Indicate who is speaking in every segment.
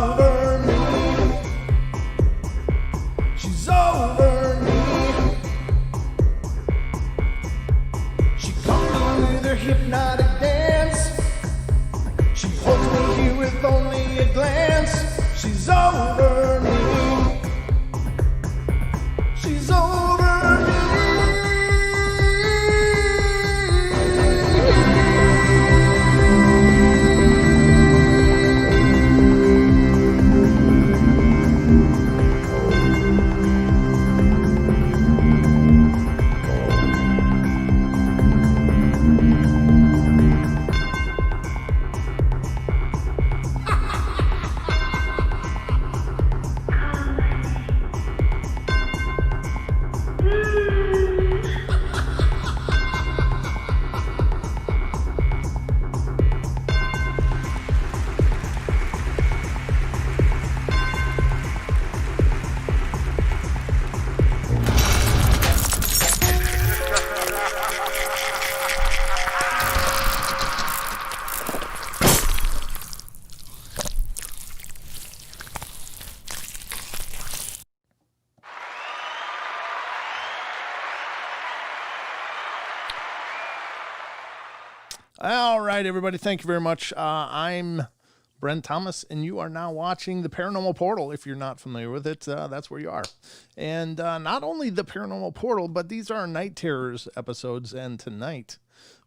Speaker 1: over me. She's over me. She comes in with her hypnotic dance. She holds me here with only a glance. She's over me. She's over me. All right, everybody. Thank you very much. I'm Brent Thomas, and you are now watching the Paranormal Portal. If you're not familiar with it, that's where you are. And not only the Paranormal Portal, but these are Night Terrors episodes. And tonight,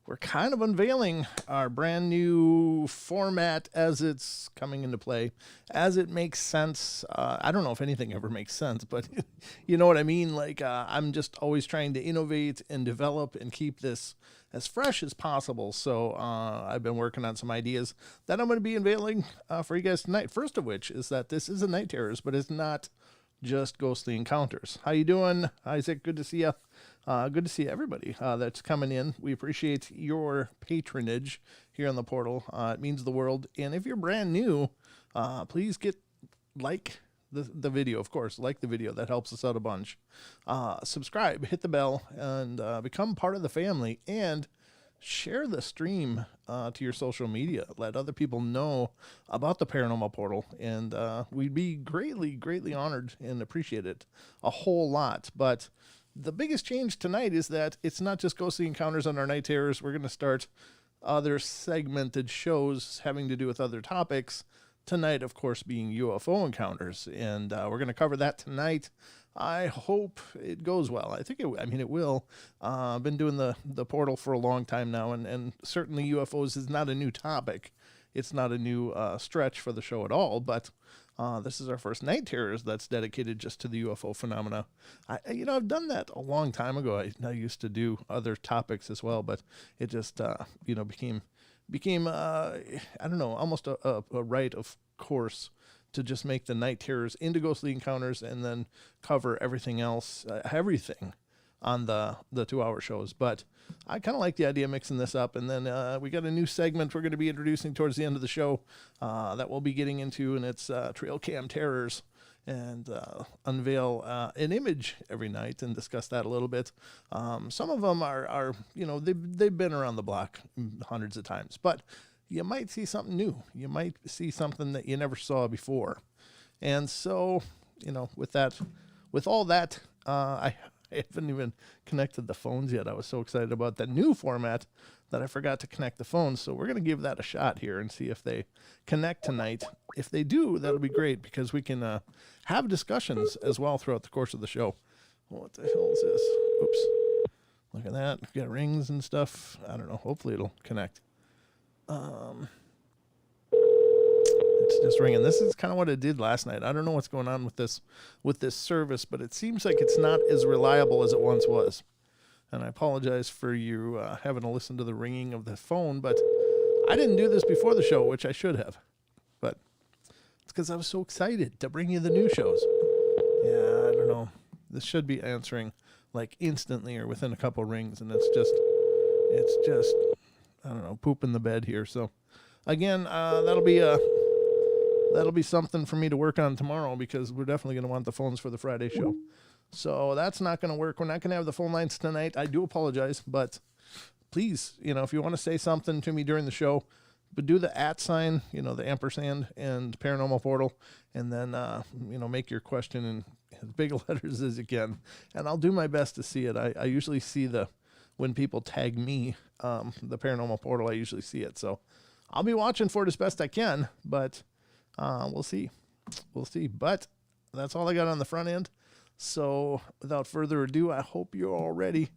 Speaker 1: we're kind of unveiling our brand new format as it's coming into play, as it makes sense. I don't know if anything ever makes sense, but you know what I mean? Like, I'm just always trying to innovate and develop and keep this as fresh as possible. So I've been working on some ideas that I'm going to be unveiling for you guys tonight. First of which is that this is a Night Terrors, but it's not just ghostly encounters. How you doing, Isaac? Good to see you. Good to see everybody that's coming in. We appreciate your patronage here on the portal. It means the world. And if you're brand new, please like the video, of course. Like the video. That helps us out a bunch. Subscribe, hit the bell, and become part of the family. And share the stream to your social media. Let other people know about the Paranormal Portal. And we'd be greatly, greatly honored and appreciate it a whole lot. But the biggest change tonight is that it's not just ghostly encounters on our Night Terrors. We're going to start other segmented shows having to do with other topics. Tonight, of course, being UFO encounters. And we're going to cover that tonight. I hope it goes well. I think it will. I've been doing the portal for a long time now, and certainly UFOs is not a new topic. It's not a new stretch for the show at all, but this is our first Night Terrors that's dedicated just to the UFO phenomena. I've done that a long time ago. I used to do other topics as well, but it just, became I don't know, almost a rite of course to just make the Night Terrors into ghostly encounters and then cover everything else, everything on the 2-hour shows. But I kind of like the idea of mixing this up. And then we got a new segment we're going to be introducing towards the end of the show that we'll be getting into, and it's Trail Cam Terrors, and unveil an image every night and discuss that a little bit. Some of them are they've been around the block hundreds of times, but you might see something new. You might see something that you never saw before. And so, with all that, I haven't even connected the phones yet. I was so excited about that new format that I forgot to connect the phones. So we're going to give that a shot here and see if they connect tonight. If they do, that'll be great, because we can have discussions as well throughout the course of the show. What the hell is this? Oops. Look at that. We've got rings and stuff. I don't know. Hopefully it'll connect. It's just ringing. This is kind of what it did last night. I don't know what's going on with this service, but it seems like it's not as reliable as it once was. And I apologize for you having to listen to the ringing of the phone, but I didn't do this before the show, which I should have. But it's because I was so excited to bring you the new shows. Yeah, I don't know. This should be answering like instantly or within a couple rings, and it's just I don't know, poop in the bed here. So again, that'll be something for me to work on tomorrow, because we're definitely going to want the phones for the Friday show. So that's not going to work. We're not going to have the phone lines tonight. I do apologize, but please, if you want to say something to me during the show, but do the @ sign, the ampersand and Paranormal Portal, and then, make your question in as big letters as you can. And I'll do my best to see it. I usually see when people tag me, the Paranormal Portal, I usually see it. So I'll be watching for it as best I can, but we'll see. We'll see. But that's all I got on the front end. So without further ado, I hope you're all ready.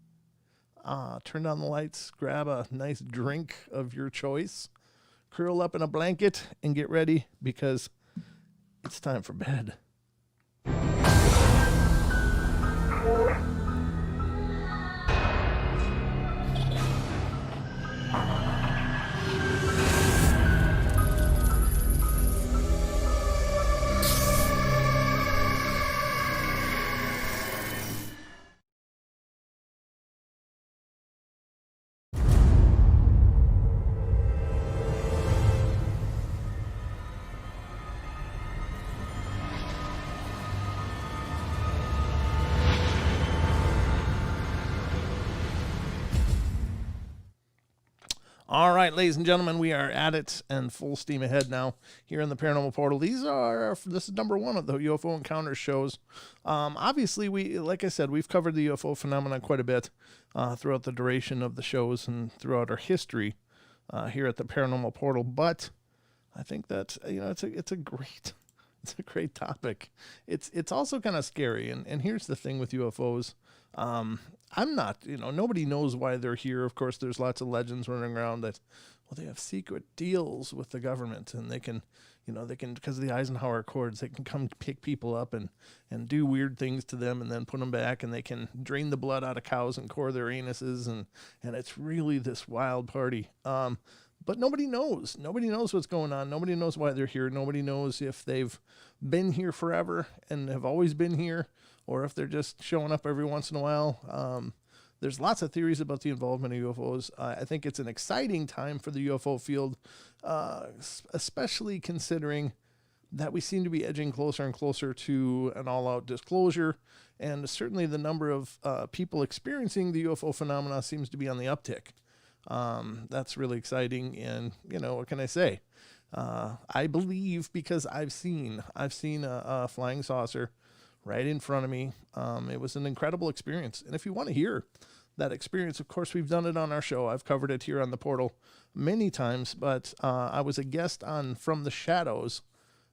Speaker 1: Turn on the lights, grab a nice drink of your choice, curl up in a blanket, and get ready because it's time for bed. All right, ladies and gentlemen, we are at it and full steam ahead now here in the Paranormal Portal. This is number one of the UFO Encounters shows. Obviously, like I said, we've covered the UFO phenomenon quite a bit throughout the duration of the shows and throughout our history here at the Paranormal Portal. But I think that it's a great topic. It's also kind of scary. And here's the thing with UFOs. I'm not, nobody knows why they're here. Of course, there's lots of legends running around that, they have secret deals with the government and they can, because of the Eisenhower Accords, they can come pick people up and do weird things to them and then put them back, and they can drain the blood out of cows and core their anuses. And it's really this wild party. But nobody knows. Nobody knows what's going on. Nobody knows why they're here. Nobody knows if they've been here forever and have always been here, or if they're just showing up every once in a while. There's lots of theories about the involvement of UFOs. I think it's an exciting time for the UFO field, especially considering that we seem to be edging closer and closer to an all-out disclosure, and certainly the number of people experiencing the UFO phenomena seems to be on the uptick. That's really exciting, and what can I say? I believe because I've seen a flying saucer right in front of me. It was an incredible experience. And if you want to hear that experience, of course, we've done it on our show. I've covered it here on the Portal many times, but I was a guest on From the Shadows,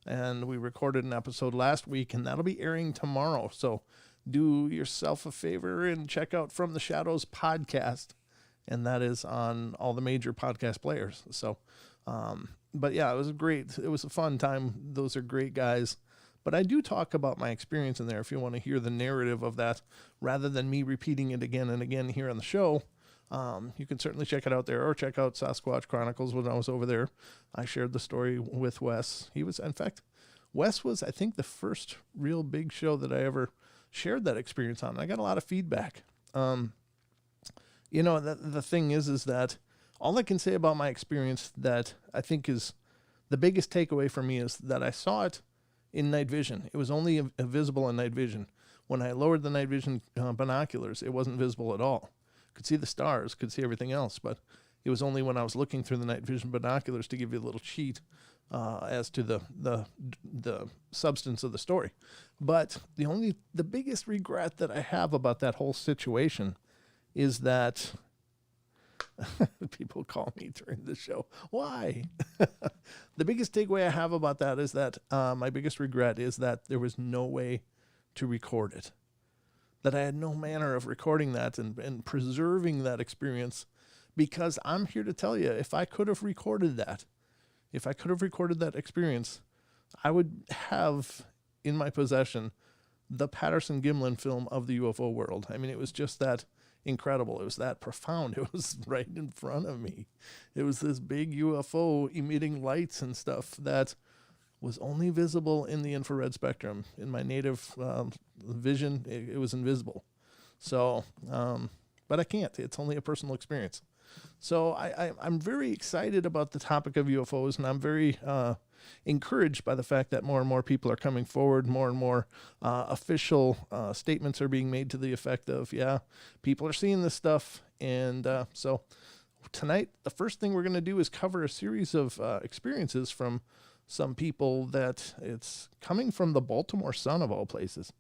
Speaker 1: and we recorded an episode last week, and that'll be airing tomorrow. So do yourself a favor and check out From the Shadows podcast, and that is on all the major podcast players. So, but yeah, it was great. It was a fun time. Those are great guys. But I do talk about my experience in there if you want to hear the narrative of that rather than me repeating it again and again here on the show. You can certainly check it out there, or check out Sasquatch Chronicles when I was over there. I shared the story with Wes. Wes was, I think, the first real big show that I ever shared that experience on. I got a lot of feedback. The thing is that all I can say about my experience that I think is the biggest takeaway for me is that I saw it in night vision. It was only visible in night vision. When I lowered the night vision binoculars, it wasn't visible at all. Could see the stars, could see everything else, but it was only when I was looking through the night vision binoculars to give you a little cheat as to the substance of the story. But the biggest regret that I have about that whole situation is that people call me during the show. Why? The biggest takeaway I have about that is that my biggest regret is that there was no way to record it. That I had no manner of recording that and preserving that experience, because I'm here to tell you, if I could have recorded that experience, I would have in my possession the Patterson-Gimlin film of the UFO world. I mean, it was just that incredible. It was that profound. It was right in front of me. It was this big UFO emitting lights and stuff that was only visible in the infrared spectrum. In my native vision, it was invisible. So, but I can't. It's only a personal experience. So I'm very excited about the topic of UFOs, and I'm very encouraged by the fact that more and more people are coming forward. More and more official statements are being made to the effect of, yeah, people are seeing this stuff. And so tonight, the first thing we're going to do is cover a series of experiences from some people that it's coming from the Baltimore Sun of all places.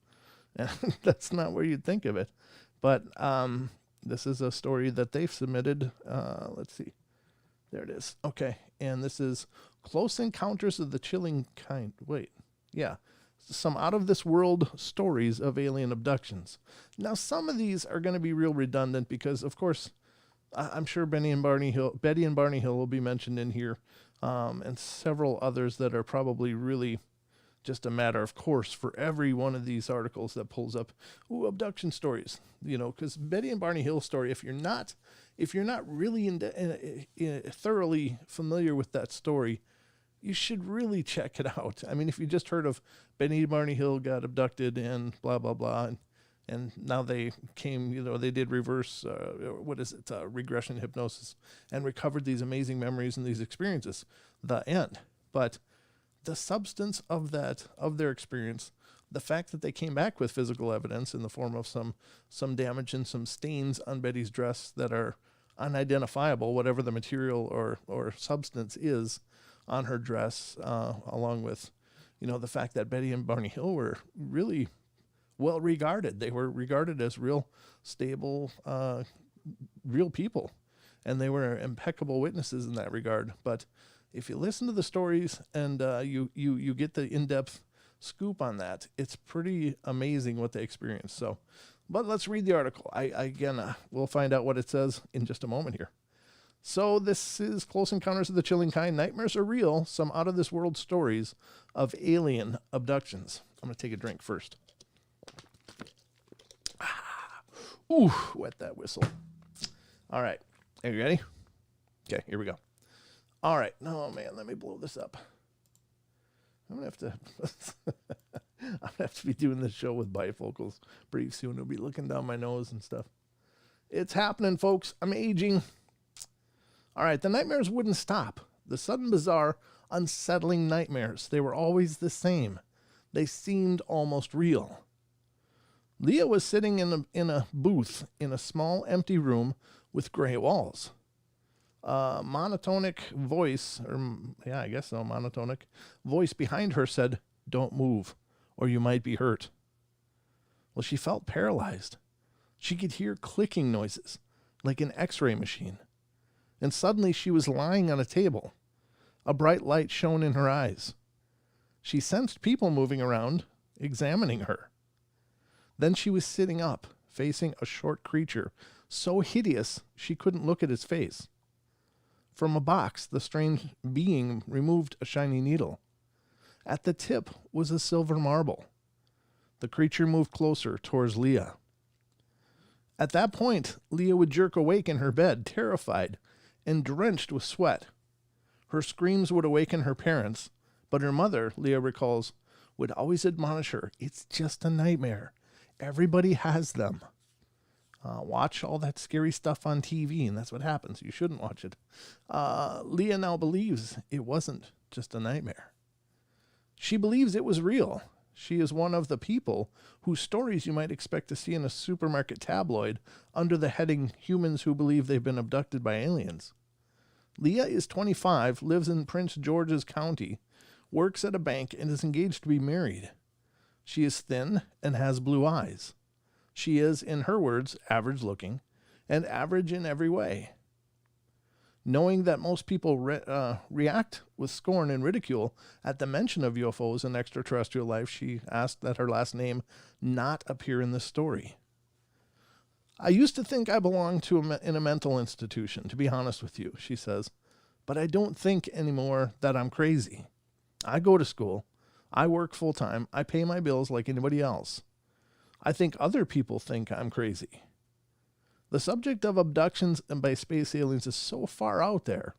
Speaker 1: And that's not where you'd think of it. But this is a story that they've submitted. Let's see. There it is. Okay. And this is Close Encounters of the Chilling Kind. Wait. Yeah. Some out-of-this-world stories of alien abductions. Now, some of these are going to be real redundant because, of course, I'm sure Betty and Barney Hill will be mentioned in here, and several others that are probably really just a matter of course for every one of these articles that pulls up, abduction stories, because Betty and Barney Hill story, if you're not really thoroughly familiar with that story, you should really check it out. I mean, if you just heard of Betty and Barney Hill got abducted and blah, blah, blah, and now they came, they did reverse, regression hypnosis and recovered these amazing memories and these experiences, the end. But the substance of their experience, the fact that they came back with physical evidence in the form of some damage and some stains on Betty's dress that are unidentifiable, whatever the material or substance is on her dress, along with, the fact that Betty and Barney Hill were really well regarded. They were regarded as real stable, real people, and they were impeccable witnesses in that regard. But if you listen to the stories and you get the in-depth scoop on that, it's pretty amazing what they experienced. So, but let's read the article. We'll find out what it says in just a moment here. So this is Close Encounters of the Chilling Kind. Nightmares are real. Some out-of-this-world stories of alien abductions. I'm going to take a drink first. Ooh, wet that whistle. All right. Are you ready? Okay, here we go. All right. Oh, man, let me blow this up. I'm going to have to be doing this show with bifocals pretty soon. It'll be looking down my nose and stuff. It's happening, folks. I'm aging. All right, the nightmares wouldn't stop. The sudden, bizarre, unsettling nightmares. They were always the same. They seemed almost real. Leah was sitting in a booth in a small, empty room with gray walls. A monotonic voice behind her said, "Don't move, or you might be hurt." Well, she felt paralyzed. She could hear clicking noises, like an X-ray machine. And suddenly she was lying on a table. A bright light shone in her eyes. She sensed people moving around, examining her. Then she was sitting up, facing a short creature, so hideous she couldn't look at his face. From a box, the strange being removed a shiny needle. At the tip was a silver marble. The creature moved closer towards Leah. At that point, Leah would jerk awake in her bed, terrified and drenched with sweat. Her screams would awaken her parents, but her mother, Leah recalls, would always admonish her, "It's just a nightmare. Everybody has them. Watch all that scary stuff on TV, and that's what happens. You shouldn't watch it." Leah now believes it wasn't just a nightmare. She believes it was real. She is one of the people whose stories you might expect to see in a supermarket tabloid under the heading "Humans Who Believe They've Been Abducted by Aliens." Leah is 25, lives in Prince George's County, works at a bank, and is engaged to be married. She is thin and has blue eyes. She is, in her words, average looking and average in every way. Knowing that most people react with scorn and ridicule at the mention of UFOs and extraterrestrial life, she asked that her last name not appear in this story. "I used to think I belonged in a mental institution, to be honest with you," she says, "but I don't think anymore that I'm crazy. I go to school. I work full-time. I pay my bills like anybody else. I think other people think I'm crazy." The subject of abductions and by space aliens is so far out there,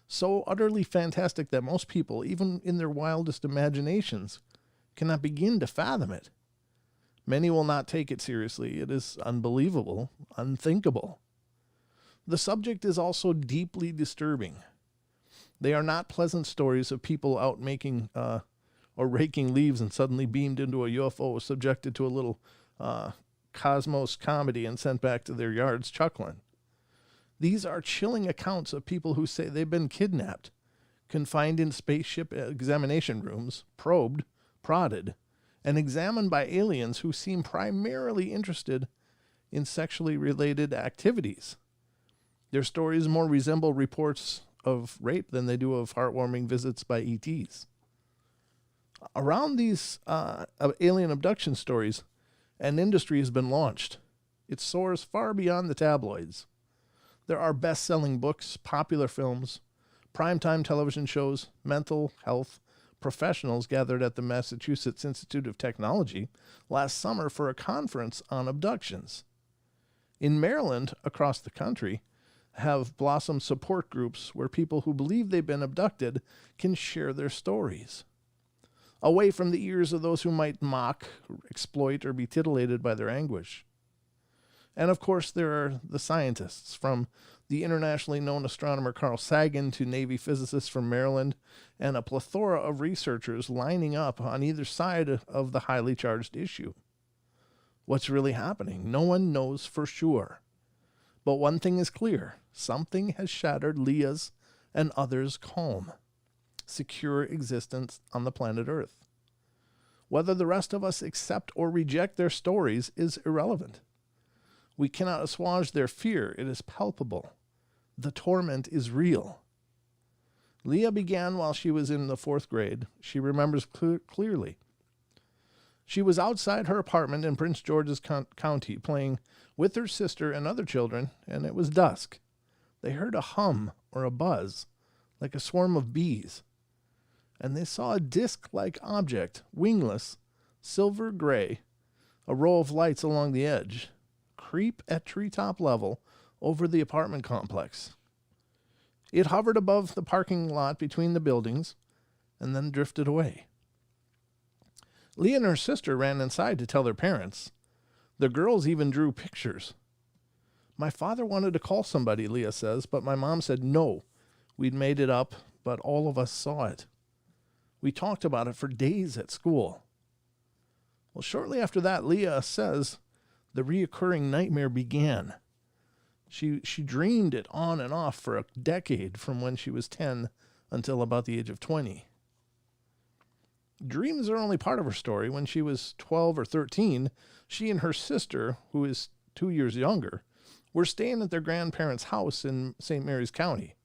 Speaker 1: so utterly fantastic that most people, even in their wildest imaginations, cannot begin to fathom it. Many will not take it seriously. It is unbelievable, unthinkable. The subject is also deeply disturbing. They are not pleasant stories of people out making or raking leaves and suddenly beamed into a UFO, subjected to a little cosmos comedy and sent back to their yards chuckling. These are chilling accounts of people who say they've been kidnapped, confined in spaceship examination rooms, probed, prodded, and examined by aliens who seem primarily interested in sexually related activities. Their stories more resemble reports of rape than they do of heartwarming visits by ETs. Around these alien abduction stories, an industry has been launched. It soars far beyond the tabloids. There are best-selling books, popular films, primetime television shows, mental health professionals gathered at the Massachusetts Institute of Technology last summer for a conference on abductions. In Maryland, across the country, have blossomed support groups where people who believe they've been abducted can share their stories, away from the ears of those who might mock, exploit, or be titillated by their anguish. And of course, there are the scientists, from the internationally known astronomer Carl Sagan to Navy physicists from Maryland, and a plethora of researchers lining up on either side of the highly charged issue. What's really happening? No one knows for sure. But one thing is clear. Something has shattered Leah's and others' calm, secure existence on the planet Earth. Whether the rest of us accept or reject their stories is irrelevant. We cannot assuage their fear. It is palpable. The torment is real. Leah began while she was in the 4th grade. She remembers clearly. She was outside her apartment in Prince George's County playing with her sister and other children, and it was dusk. They heard a hum or a buzz, like a swarm of bees, and they saw a disc-like object, wingless, silver gray, a row of lights along the edge, creep at treetop level over the apartment complex. It hovered above the parking lot between the buildings and then drifted away. Leah and her sister ran inside to tell their parents. The girls even drew pictures. My father wanted to call somebody, Leah says, but my mom said no. We'd made it up, but all of us saw it. We talked about it for days at school. Well, shortly after that, Leah says the reoccurring nightmare began. She dreamed it on and off for a decade, from when she was 10 until about the age of 20. Dreams are only part of her story. When she was 12 or 13, she and her sister, who is 2 years younger, were staying at their grandparents' house in St. Mary's County.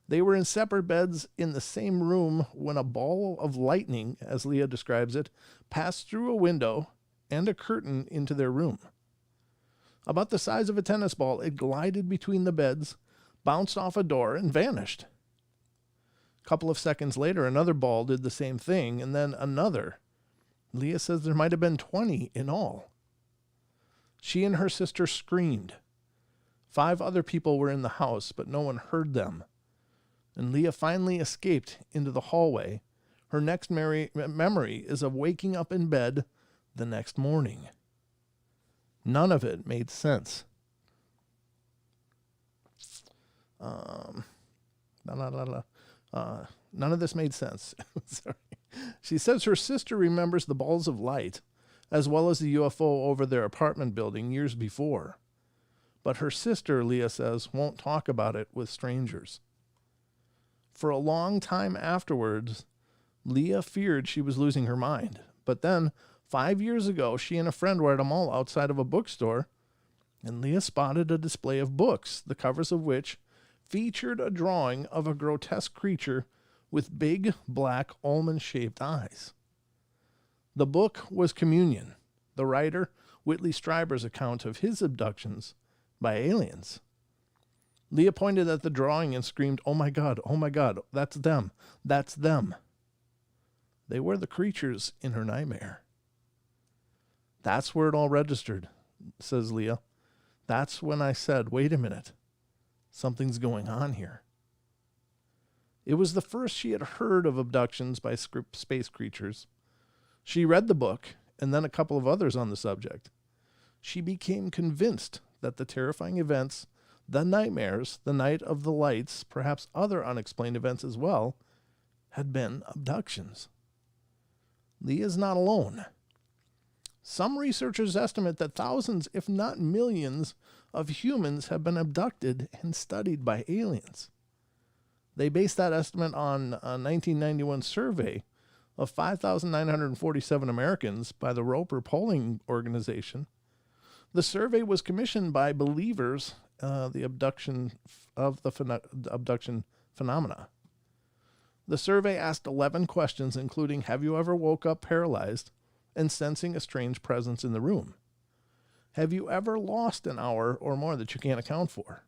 Speaker 1: They were in separate beds in the same room when a ball of lightning, as Leah describes it, passed through a window and a curtain into their room. About the size of a tennis ball, it glided between the beds, bounced off a door, and vanished. A couple of seconds later, another ball did the same thing, and then another. Leah says there might have been 20 in all. She and her sister screamed. 5 other people were in the house, but no one heard them. And Leah finally escaped into the hallway. Her next memory is of waking up in bed the next morning. None of it made sense. None of this made sense. Sorry. She says her sister remembers the balls of light, as well as the UFO over their apartment building years before. But her sister, Leah says, won't talk about it with strangers. For a long time afterwards, Leah feared she was losing her mind. But then, 5 years ago, she and a friend were at a mall outside of a bookstore, and Leah spotted a display of books, the covers of which featured a drawing of a grotesque creature with big, black, almond-shaped eyes. The book was Communion, the writer Whitley Strieber's account of his abductions by aliens. Leah pointed at the drawing and screamed, oh my God, that's them, that's them." They were the creatures in her nightmare. That's where it all registered, says Leah. That's when I said, wait a minute, something's going on here. It was the first she had heard of abductions by space creatures. She read the book, and then a couple of others on the subject. She became convinced that the terrifying events, the nightmares, the night of the lights, perhaps other unexplained events as well, had been abductions. Leah's not alone. Some researchers estimate that thousands, if not millions, of humans have been abducted and studied by aliens. They based that estimate on a 1991 survey of 5,947 Americans by the Roper Polling Organization. The survey was commissioned by believers the abduction phenomena. The survey asked 11 questions, including, have you ever woke up paralyzed and sensing a strange presence in the room? Have you ever lost an hour or more that you can't account for?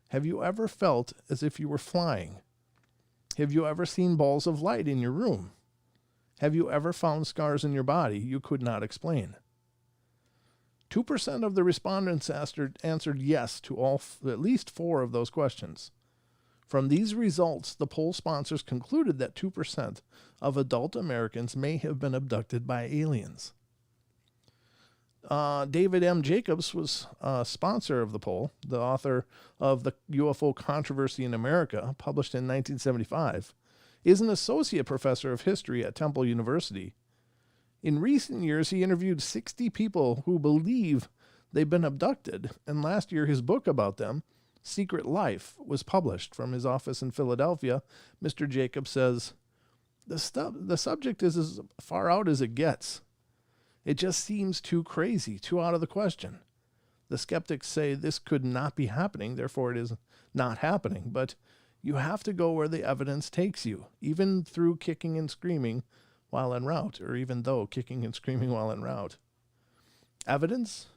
Speaker 1: Have you ever felt as if you were flying? Have you ever seen balls of light in your room? Have you ever found scars in your body you could not explain? 2% of the respondents answered yes to at least 4 of those questions. From these results, the poll sponsors concluded that 2% of adult Americans may have been abducted by aliens. David M. Jacobs was a sponsor of the poll, the author of The UFO Controversy in America, published in 1975, is an associate professor of history at Temple University. In recent years, he interviewed 60 people who believe they've been abducted, and last year his book about them, Secret Life, was published. From his office in Philadelphia, Mr. Jacobs says, the subject is as far out as it gets. It just seems too crazy, too out of the question. The skeptics say this could not be happening, therefore it is not happening. But you have to go where the evidence takes you, even through kicking and screaming while en route, or even though kicking and screaming while en route. Evidence?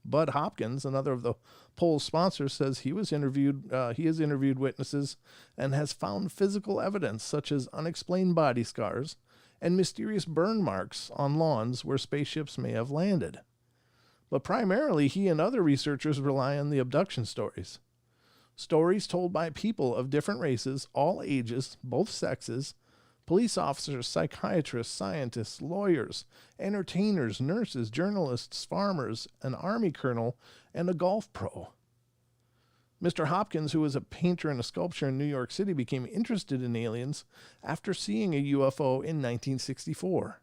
Speaker 1: Bud Hopkins, another of the poll's sponsors, says he has interviewed witnesses and has found physical evidence such as unexplained body scars and mysterious burn marks on lawns where spaceships may have landed. But primarily, he and other researchers rely on the abduction stories. Stories told by people of different races, all ages, both sexes, police officers, psychiatrists, scientists, lawyers, entertainers, nurses, journalists, farmers, an army colonel, and a golf pro. Mr. Hopkins, who was a painter and a sculptor in New York City, became interested in aliens after seeing a UFO in 1964.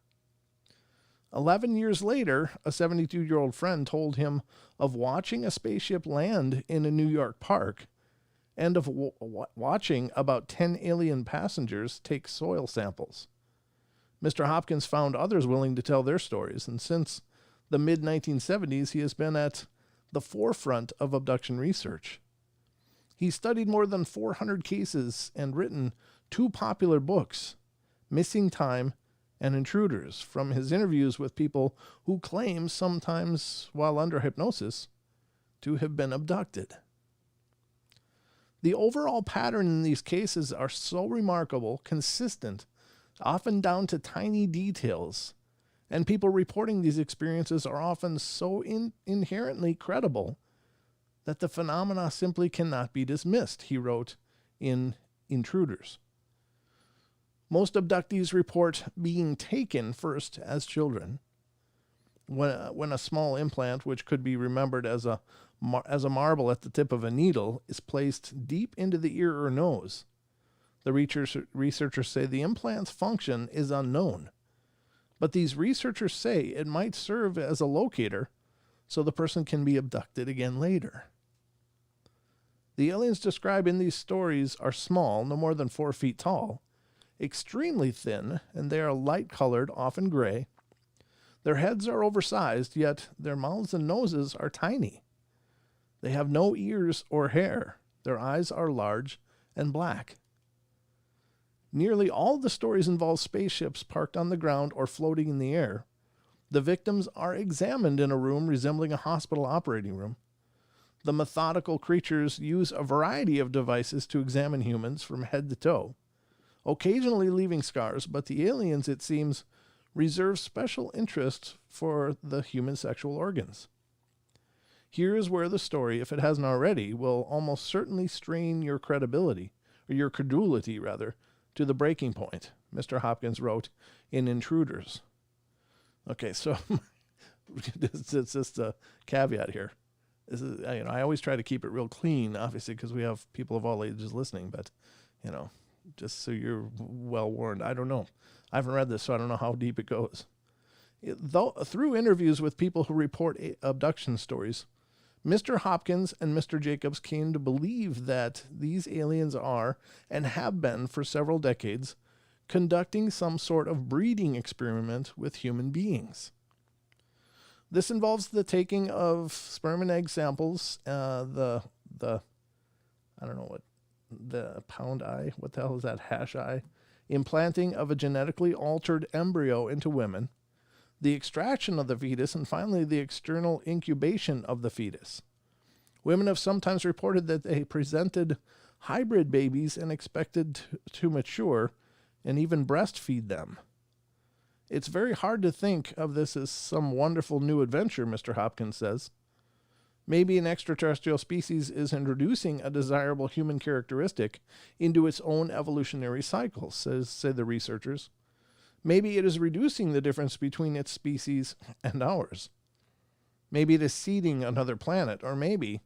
Speaker 1: 11 years later, a 72-year-old friend told him of watching a spaceship land in a New York park and of watching about 10 alien passengers take soil samples. Mr. Hopkins found others willing to tell their stories, and since the mid-1970s, he has been at the forefront of abduction research. He studied more than 400 cases and written 2 popular books, Missing Time and Intruders, from his interviews with people who claim, sometimes while under hypnosis, to have been abducted. The overall pattern in these cases are so remarkable, consistent, often down to tiny details, and people reporting these experiences are often so inherently credible that the phenomena simply cannot be dismissed, he wrote in Intruders. Most abductees report being taken first as children. When a small implant, which could be remembered as a marble at the tip of a needle, is placed deep into the ear or nose. The researchers say the implant's function is unknown, but these researchers say it might serve as a locator so the person can be abducted again later. The aliens described in these stories are small, no more than 4 feet tall, extremely thin, and they are light-colored, often gray. Their heads are oversized, yet their mouths and noses are tiny. They have no ears or hair. Their eyes are large and black. Nearly all the stories involve spaceships parked on the ground or floating in the air. The victims are examined in a room resembling a hospital operating room. The methodical creatures use a variety of devices to examine humans from head to toe, occasionally leaving scars, but the aliens, it seems, reserve special interest for the human sexual organs. Here is where the story, if it hasn't already, will almost certainly strain your credibility, or your credulity, rather, to the breaking point, Mr. Hopkins wrote in Intruders. Okay, so it's just a caveat here. This is, I always try to keep it real clean, obviously, because we have people of all ages listening, but, just so you're well warned. I don't know. I haven't read this, so I don't know how deep it goes. Through interviews with people who report abduction stories, Mr. Hopkins and Mr. Jacobs came to believe that these aliens are, and have been for several decades, conducting some sort of breeding experiment with human beings. This involves the taking of sperm and egg samples, the I don't know what, the pound eye, what the hell is that, hash eye, implanting of a genetically altered embryo into women, the extraction of the fetus, and finally the external incubation of the fetus. Women have sometimes reported that they presented hybrid babies and expected to mature and even breastfeed them. It's very hard to think of this as some wonderful new adventure, Mr. Hopkins says. Maybe an extraterrestrial species is introducing a desirable human characteristic into its own evolutionary cycle, say the researchers. Maybe it is reducing the difference between its species and ours. Maybe it is seeding another planet, or maybe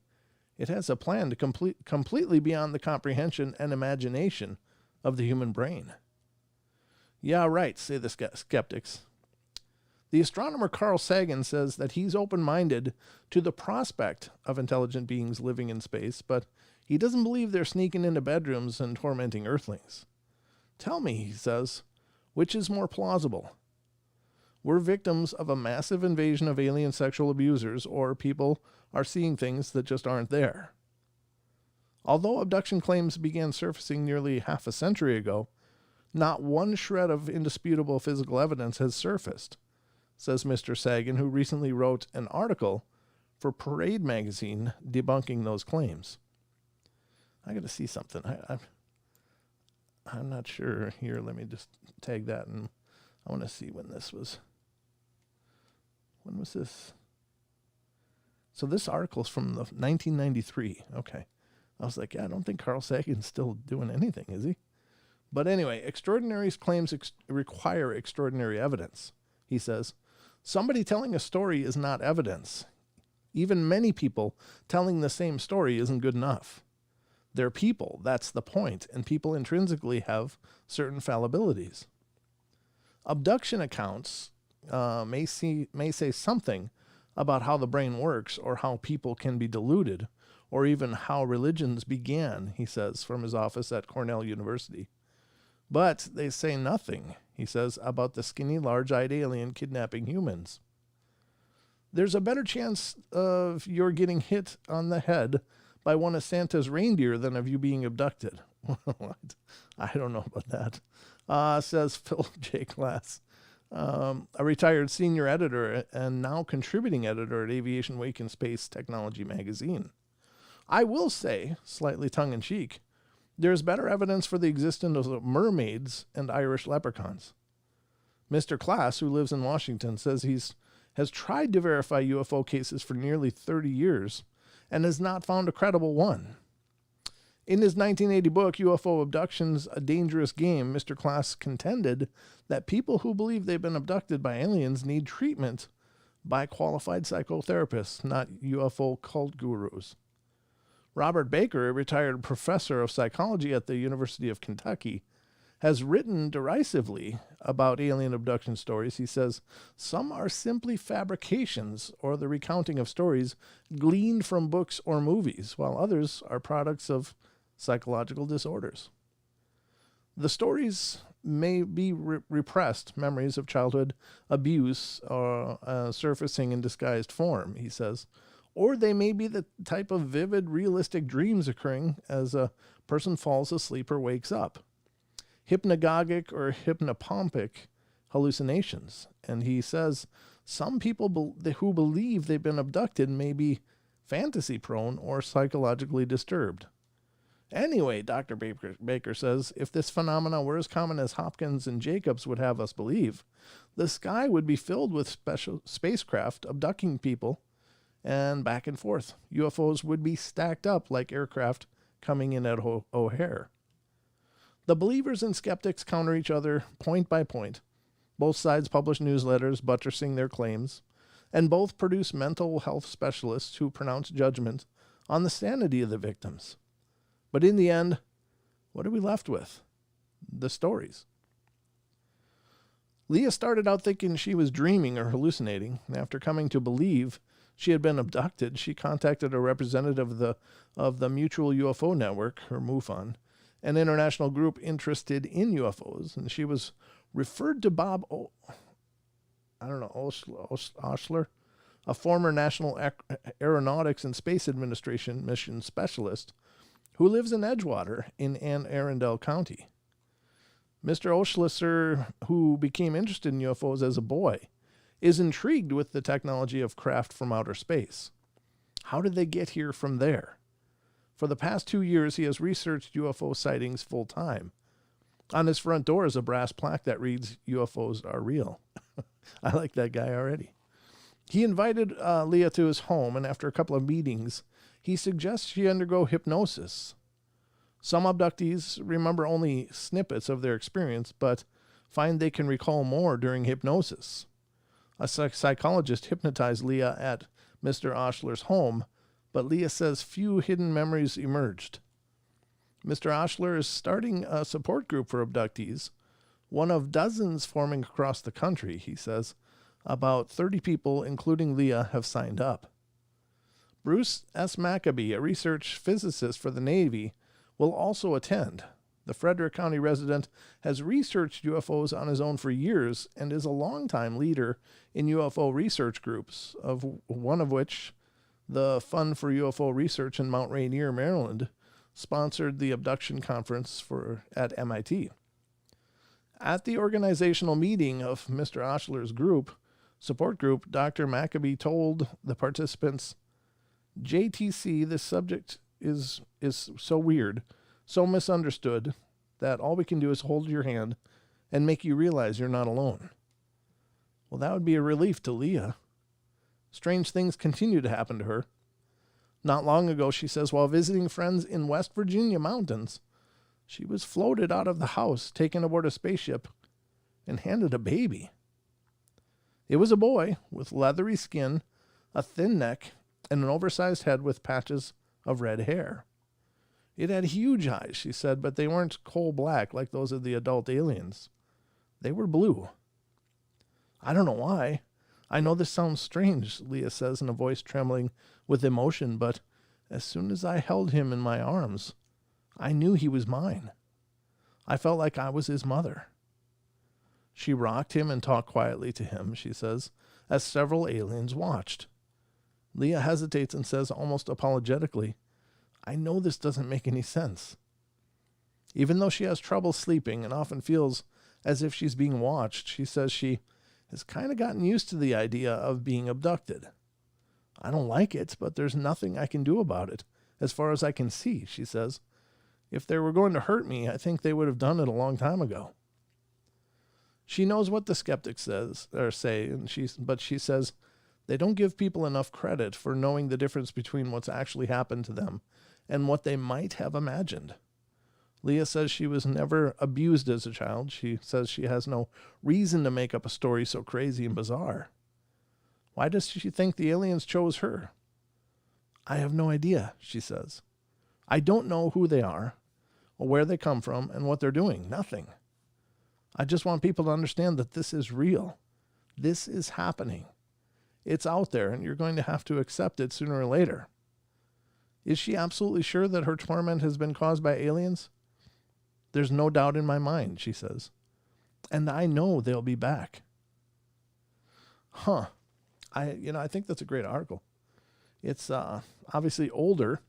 Speaker 1: it has a plan to completely beyond the comprehension and imagination of the human brain. Yeah, right, say the skeptics. The astronomer Carl Sagan says that he's open-minded to the prospect of intelligent beings living in space, but he doesn't believe they're sneaking into bedrooms and tormenting Earthlings. Tell me, he says, which is more plausible? We're victims of a massive invasion of alien sexual abusers, or people are seeing things that just aren't there. Although abduction claims began surfacing nearly half a century ago, not one shred of indisputable physical evidence has surfaced, says Mr. Sagan, who recently wrote an article for Parade magazine debunking those claims. I got to see something. I'm not sure here. Let me just tag that, and I want to see when this was. When was this? So this article's from the 1993. Okay. I was like, yeah, I don't think Carl Sagan's still doing anything, is he? But anyway, extraordinary claims require extraordinary evidence, he says. Somebody telling a story is not evidence. Even many people telling the same story isn't good enough. They're people, that's the point, and people intrinsically have certain fallibilities. Abduction accounts may say something about how the brain works, or how people can be deluded, or even how religions began, he says, from his office at Cornell University. But they say nothing, he says, about the skinny, large-eyed alien kidnapping humans. There's a better chance of your getting hit on the head by one of Santa's reindeer than of you being abducted. I don't know about that, says Phil J. Glass, a retired senior editor and now contributing editor at Aviation Wake and Space Technology magazine. I will say, slightly tongue-in-cheek, there's better evidence for the existence of mermaids and Irish leprechauns. Mr. Class, who lives in Washington, says has tried to verify UFO cases for nearly 30 years and has not found a credible one. In his 1980 book, UFO Abductions, A Dangerous Game, Mr. Class contended that people who believe they've been abducted by aliens need treatment by qualified psychotherapists, not UFO cult gurus. Robert Baker, a retired professor of psychology at the University of Kentucky, has written derisively about alien abduction stories. He says, some are simply fabrications or the recounting of stories gleaned from books or movies, while others are products of psychological disorders. The stories may be repressed memories of childhood abuse or surfacing in disguised form, he says, or they may be the type of vivid, realistic dreams occurring as a person falls asleep or wakes up. Hypnagogic or hypnopompic hallucinations. And he says some people who believe they've been abducted may be fantasy-prone or psychologically disturbed. Anyway, Dr. Baker says, if this phenomenon were as common as Hopkins and Jacobs would have us believe, the sky would be filled with special spacecraft abducting people and back and forth. UFOs would be stacked up like aircraft coming in at O'Hare. The believers and skeptics counter each other point by point. Both sides publish newsletters buttressing their claims, and both produce mental health specialists who pronounce judgment on the sanity of the victims. But in the end, what are we left with? The stories. Leah started out thinking she was dreaming or hallucinating, and after coming to believe, she had been abducted, she contacted a representative of the Mutual UFO Network, or MUFON, an international group interested in UFOs, and she was referred to Bob Oshler, a former National Aeronautics and Space Administration mission specialist who lives in Edgewater in Anne Arundel County. Mr. Oshler, who became interested in UFOs as a boy, is intrigued with the technology of craft from outer space. How did they get here from there? For the past 2 years, he has researched UFO sightings full time. On his front door is a brass plaque that reads, "UFOs are real." I like that guy already. He invited Leah to his home, and after a couple of meetings, he suggests she undergo hypnosis. Some abductees remember only snippets of their experience, but find they can recall more during hypnosis. A psychologist hypnotized Leah at Mr. Oshler's home, but Leah says few hidden memories emerged. Mr. Oshler is starting a support group for abductees, one of dozens forming across the country, he says. About 30 people, including Leah, have signed up. Bruce S. Maccabee, a research physicist for the Navy, will also attend. The Frederick County resident has researched UFOs on his own for years and is a longtime leader in UFO research groups, one of which, the Fund for UFO Research in Mount Rainier, Maryland, sponsored the Abduction conference at MIT. At the organizational meeting of Mr. Oshler's support group, Dr. Maccabee told the participants, "JTC, this subject is so weird, so misunderstood, that all we can do is hold your hand and make you realize you're not alone." Well, that would be a relief to Leah. Strange things continue to happen to her. Not long ago, she says, while visiting friends in West Virginia mountains, she was floated out of the house, taken aboard a spaceship, and handed a baby. It was a boy with leathery skin, a thin neck, and an oversized head with patches of red hair. It had huge eyes, she said, but they weren't coal black like those of the adult aliens. They were blue. "I don't know why. I know this sounds strange," Leah says in a voice trembling with emotion, "but as soon as I held him in my arms, I knew he was mine. I felt like I was his mother." She rocked him and talked quietly to him, she says, as several aliens watched. Leah hesitates and says almost apologetically, "I know this doesn't make any sense." Even though she has trouble sleeping and often feels as if she's being watched, she says she has kind of gotten used to the idea of being abducted. "I don't like it, but there's nothing I can do about it, as far as I can see," she says. "If they were going to hurt me, I think they would have done it a long time ago." She knows what the skeptics say, but she says they don't give people enough credit for knowing the difference between what's actually happened to them and what they might have imagined. Leah says she was never abused as a child. She says she has no reason to make up a story so crazy and bizarre. Why does she think the aliens chose her? "I have no idea," she says. "I don't know who they are, or where they come from, and what they're doing. Nothing. I just want people to understand that this is real. This is happening. It's out there, and you're going to have to accept it sooner or later." Is she absolutely sure that her torment has been caused by aliens? "There's no doubt in my mind," she says. "And I know they'll be back." I think that's a great article. It's obviously older.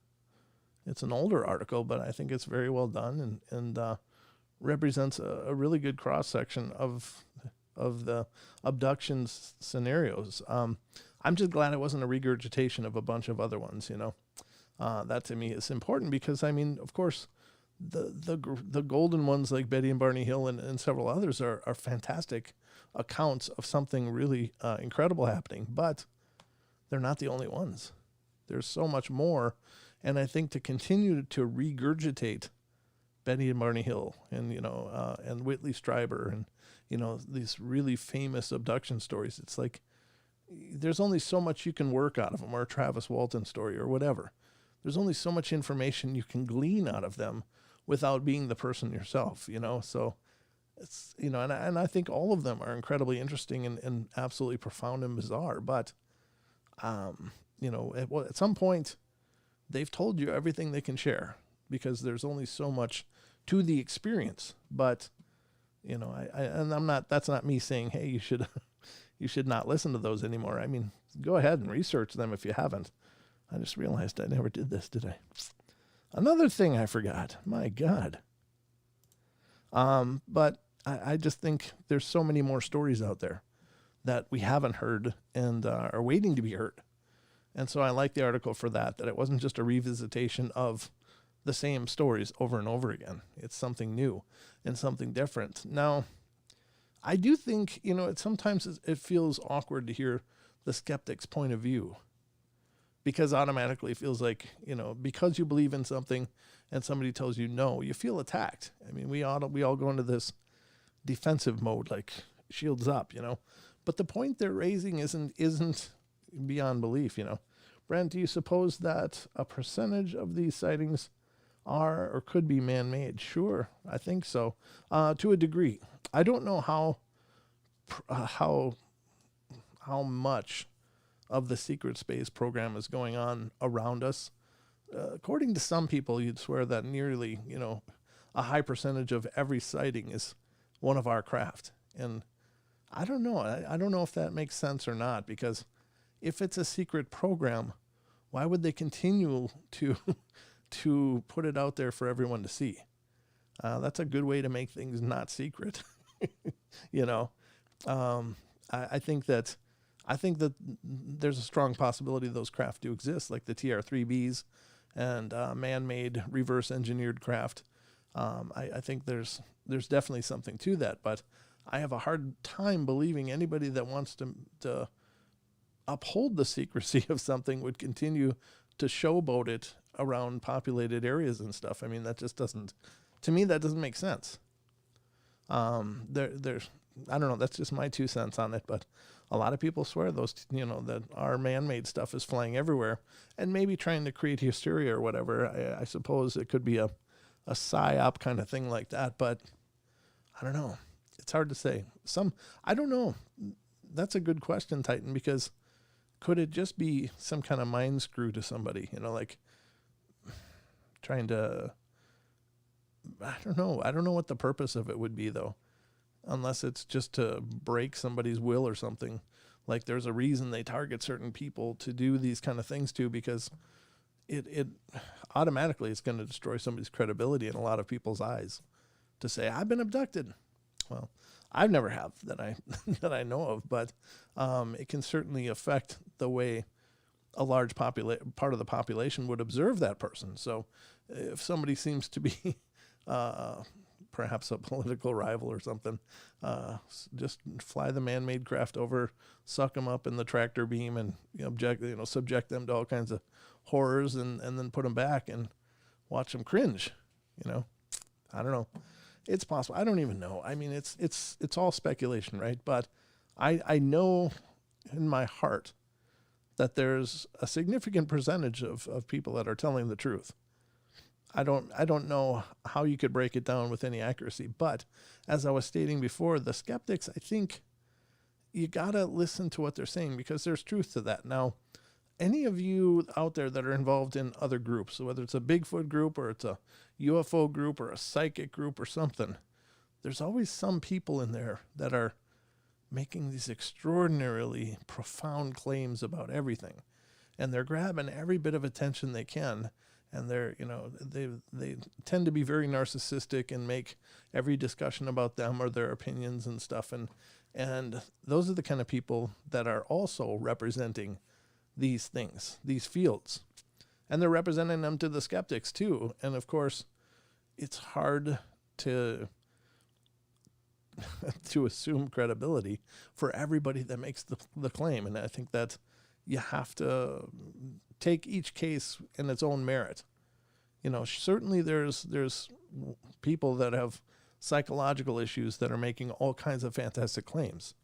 Speaker 1: It's an older article, but I think it's very well done and represents a really good cross-section of the abduction scenarios. I'm just glad it wasn't a regurgitation of a bunch of other ones, That to me is important because, of course, the golden ones like Betty and Barney Hill and several others are fantastic accounts of something really incredible happening, but they're not the only ones. There's so much more, and I think to continue to regurgitate Betty and Barney Hill and Whitley Strieber and these really famous abduction stories, it's like there's only so much you can work out of them, or a Travis Walton story or whatever. There's only so much information you can glean out of them without being the person yourself, so it's, and I think all of them are incredibly interesting and absolutely profound and bizarre, but at some point, they've told you everything they can share because there's only so much to the experience. But, that's not me saying, hey, you should not listen to those anymore. I mean, go ahead and research them if you haven't. I just realized I never did this, did I? Another thing I forgot. My God. But I just think there's so many more stories out there that we haven't heard and are waiting to be heard. And so I like the article for that it wasn't just a revisitation of the same stories over and over again. It's something new and something different. Now, I do think, sometimes it feels awkward to hear the skeptic's point of view because automatically it feels like, because you believe in something and somebody tells you no, you feel attacked. I mean, we all go into this defensive mode, like shields up, but the point they're raising isn't beyond belief, Brent, do you suppose that a percentage of these sightings are or could be man-made? Sure, I think so, to a degree. I don't know how much of the secret space program is going on around us. According to some people, you'd swear that nearly, a high percentage of every sighting is one of our craft. And I don't know. I don't know if that makes sense or not, because if it's a secret program, why would they continue to put it out there for everyone to see? That's a good way to make things not secret. I think that there's a strong possibility those craft do exist, like the TR-3Bs and man-made reverse engineered craft. I think there's definitely something to that, but I have a hard time believing anybody that wants to uphold the secrecy of something would continue to showboat it around populated areas and stuff. I mean, that just doesn't, to me, that doesn't make sense. There's, I don't know, that's just my 2 cents on it, but a lot of people swear those, that our man-made stuff is flying everywhere and maybe trying to create hysteria or whatever. I suppose it could be a psyop kind of thing like that, but I don't know. It's hard to say. I don't know. That's a good question, Titan, because could it just be some kind of mind screw to somebody, like trying to, I don't know. I don't know what the purpose of it would be, though, unless it's just to break somebody's will or something. Like there's a reason they target certain people to do these kind of things to, because it automatically is going to destroy somebody's credibility in a lot of people's eyes to say, I've been abducted. Well, I've never have that I know of, but it can certainly affect the way a large part of the population would observe that person. So if somebody seems to be perhaps a political rival or something, just fly the man-made craft over, suck them up in the tractor beam, and subject them to all kinds of horrors, and then put them back and watch them cringe. I don't know. It's possible. I don't even know. I mean, it's all speculation, right? But I know in my heart that there's a significant percentage of people that are telling the truth. I don't know how you could break it down with any accuracy, but as I was stating before, the skeptics, I think you gotta listen to what they're saying, because there's truth to that. Now, any of you out there that are involved in other groups, whether it's a Bigfoot group or it's a UFO group or a psychic group or something, there's always some people in there that are making these extraordinarily profound claims about everything, and they're grabbing every bit of attention they can. And they tend to be very narcissistic and make every discussion about them or their opinions and stuff. And those are the kind of people that are also representing these things, these fields. And they're representing them to the skeptics too. And of course, it's hard to assume credibility for everybody that makes the claim. And I think that you have to take each case in its own merit. Certainly there's people that have psychological issues that are making all kinds of fantastic claims